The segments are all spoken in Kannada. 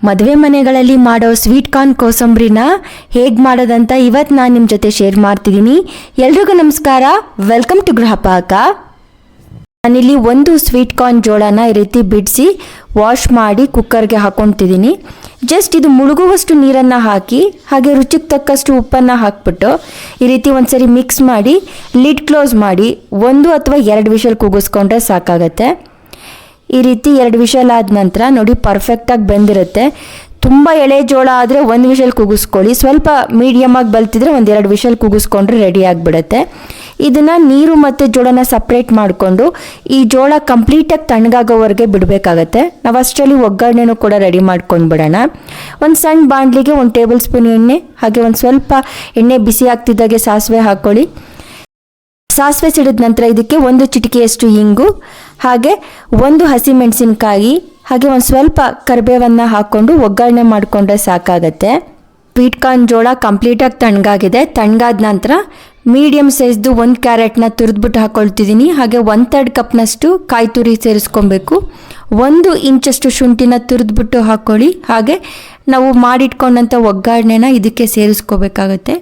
ಮದುವೆ ಮನೆಗಳಲ್ಲಿ ಮಾಡೋ ಸ್ವೀಟ್ ಕಾರ್ನ್ ಕೋಸಂಬರಿನ ಹೇಗೆ ಮಾಡೋದಂತ ಇವತ್ತು ನಾನು ನಿಮ್ಮ ಜೊತೆ ಶೇರ್ ಮಾಡ್ತಿದ್ದೀನಿ. ಎಲ್ರಿಗೂ ನಮಸ್ಕಾರ, ವೆಲ್ಕಮ್ ಟು ಗೃಹಪಾಕ. ನಾನಿಲ್ಲಿ ಒಂದು ಸ್ವೀಟ್ ಕಾರ್ನ್ ಜೋಳನ ಈ ರೀತಿ ಬಿಡಿಸಿ ವಾಶ್ ಮಾಡಿ ಕುಕ್ಕರ್ಗೆ ಹಾಕೊತಿದ್ದೀನಿ. ಜಸ್ಟ್ ಇದು ಮುಳುಗುವಷ್ಟು ನೀರನ್ನು ಹಾಕಿ ಹಾಗೆ ರುಚಿಗೆ ತಕ್ಕಷ್ಟು ಉಪ್ಪನ್ನು ಹಾಕ್ಬಿಟ್ಟು ಈ ರೀತಿ ಒಂದ್ಸರಿ ಮಿಕ್ಸ್ ಮಾಡಿ ಲಿಡ್ ಕ್ಲೋಸ್ ಮಾಡಿ 1 ಅಥವಾ 2 ವಿಷಲ್ ಕೂಗಿಸ್ಕೊಂಡ್ರೆ ಸಾಕಾಗತ್ತೆ. ಈ ರೀತಿ 2 ವಿಷಲ್ ಆದ ನಂತರ ನೋಡಿ ಪರ್ಫೆಕ್ಟಾಗಿ ಬೆಂದಿರುತ್ತೆ. ತುಂಬ ಎಳೆ ಜೋಳ ಆದರೆ 1 ವಿಷಲ್ ಕೂಗಿಸ್ಕೊಳ್ಳಿ, ಸ್ವಲ್ಪ ಮೀಡಿಯಮಾಗಿ ಬಲ್ತಿದ್ರೆ 1-2 ವಿಷಲ್ ಕೂಗಿಸ್ಕೊಂಡ್ರೆ ರೆಡಿ ಆಗಿಬಿಡುತ್ತೆ. ಇದನ್ನು ನೀರು ಮತ್ತು ಜೋಳನ ಸಪ್ರೇಟ್ ಮಾಡಿಕೊಂಡು ಈ ಜೋಳ ಕಂಪ್ಲೀಟಾಗಿ ತಣ್ಣಗಾಗೋವರೆಗೆ ಬಿಡಬೇಕಾಗತ್ತೆ. ನಾವು ಅಷ್ಟರಲ್ಲಿ ಒಗ್ಗರಣೆನೂ ಕೂಡ ರೆಡಿ ಮಾಡ್ಕೊಂಡು ಬಿಡೋಣ. ಒಂದು ಸಣ್ಣ ಬಾಣಲಿಗೆ 1 ಟೇಬಲ್ ಸ್ಪೂನ್ ಎಣ್ಣೆ, ಹಾಗೆ ಒಂದು ಸ್ವಲ್ಪ ಎಣ್ಣೆ ಬಿಸಿ ಆಗ್ತಿದ್ದಾಗೆ ಸಾಸಿವೆ ಹಾಕ್ಕೊಳ್ಳಿ. ಸಾಸಿವೆ ಸಿಡಿದ ನಂತರ ಇದಕ್ಕೆ 1 ಚಿಟಿಕೆಯಷ್ಟು ಇಂಗು, ಹಾಗೆ 1 ಹಸಿಮೆಣಸಿನಕಾಯಿ, ಹಾಗೆ ಒಂದು ಸ್ವಲ್ಪ ಕರಿಬೇವನ್ನು ಹಾಕ್ಕೊಂಡು ಒಗ್ಗರಣೆ ಮಾಡಿಕೊಂಡ್ರೆ ಸಾಕಾಗತ್ತೆ. ಸ್ವೀಟ್ ಕಾರ್ನ್ ಜೋಳ ಕಂಪ್ಲೀಟಾಗಿ ತಣ್ಣಗಾಗಿದೆ. ತಣ್ಣಗಾದ ನಂತರ ಮೀಡಿಯಮ್ ಸೈಜ್ದು 1 ಕ್ಯಾರೆಟ್ನ ತುರಿದ್ಬಿಟ್ಟು ಹಾಕ್ಕೊಳ್ತಿದ್ದೀನಿ. ಹಾಗೆ 1/3 ಕಪ್ನಷ್ಟು ಕಾಯಿ ತುರಿ ಸೇರಿಸ್ಕೊಬೇಕು. 1 ಇಂಚಷ್ಟು ಶುಂಠಿನ ತುರಿದ್ಬಿಟ್ಟು ಹಾಕ್ಕೊಳ್ಳಿ. ಹಾಗೆ ನಾವು ಮಾಡಿಟ್ಕೊಂಡಂಥ ಒಗ್ಗರಣೆನ ಇದಕ್ಕೆ ಸೇರಿಸ್ಕೋಬೇಕಾಗತ್ತೆ.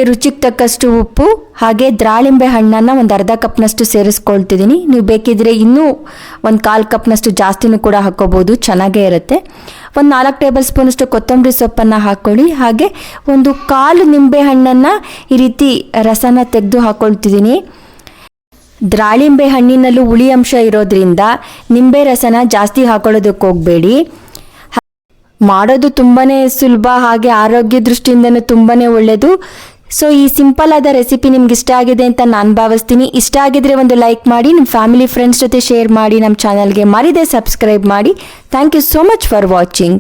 ರುಚಿಗೆ ತಕ್ಕಷ್ಟು ಉಪ್ಪು, ಹಾಗೆ ದ್ರಾಳಿಂಬೆ ಹಣ್ಣನ್ನು 1/2 ಕಪ್ನಷ್ಟು ಸೇರಿಸ್ಕೊಳ್ತಿದ್ದೀನಿ. ನೀವು ಬೇಕಿದ್ರೆ ಇನ್ನೂ 1/4 ಕಪ್ನಷ್ಟು ಜಾಸ್ತಿನೂ ಕೂಡ ಹಾಕ್ಕೋಬೋದು, ಚೆನ್ನಾಗೇ ಇರುತ್ತೆ. 4 ಟೇಬಲ್ ಸ್ಪೂನಷ್ಟು ಕೊತ್ತಂಬರಿ ಸೊಪ್ಪನ್ನು ಹಾಕ್ಕೊಳ್ಳಿ. ಹಾಗೆ 1/4 ನಿಂಬೆ ಹಣ್ಣನ್ನು ಈ ರೀತಿ ರಸನ ತೆಗೆದು ಹಾಕ್ಕೊಳ್ತಿದ್ದೀನಿ. ದ್ರಾಳಿಂಬೆ ಹಣ್ಣಿನಲ್ಲೂ ಹುಳಿ ಅಂಶ ಇರೋದ್ರಿಂದ ನಿಂಬೆ ರಸನ ಜಾಸ್ತಿ ಹಾಕೊಳ್ಳೋದಕ್ಕೆ ಹೋಗಬೇಡಿ. ಮಾಡೋದು ತುಂಬಾ ಸುಲಭ, ಹಾಗೆ ಆರೋಗ್ಯ ದೃಷ್ಟಿಯಿಂದನೂ ತುಂಬಾ ಒಳ್ಳೆಯದು. ಸೊ ಈ ಸಿಂಪಲ್ ಆದ ರೆಸಿಪಿ ನಿಮ್ಗೆ ಇಷ್ಟ ಆಗಿದೆ ಅಂತ ನಾನು ಭಾವಿಸ್ತೀನಿ. ಇಷ್ಟ ಆಗಿದ್ರೆ ಒಂದು ಲೈಕ್ ಮಾಡಿ, ನಿಮ್ಮ ಫ್ಯಾಮಿಲಿ ಫ್ರೆಂಡ್ಸ್ ಜೊತೆ ಶೇರ್ ಮಾಡಿ, ನಮ್ಮ ಚಾನಲ್ಗೆ ಮರಿದೇ ಸಬ್ಸ್ಕ್ರೈಬ್ ಮಾಡಿ. Thank you so much for watching.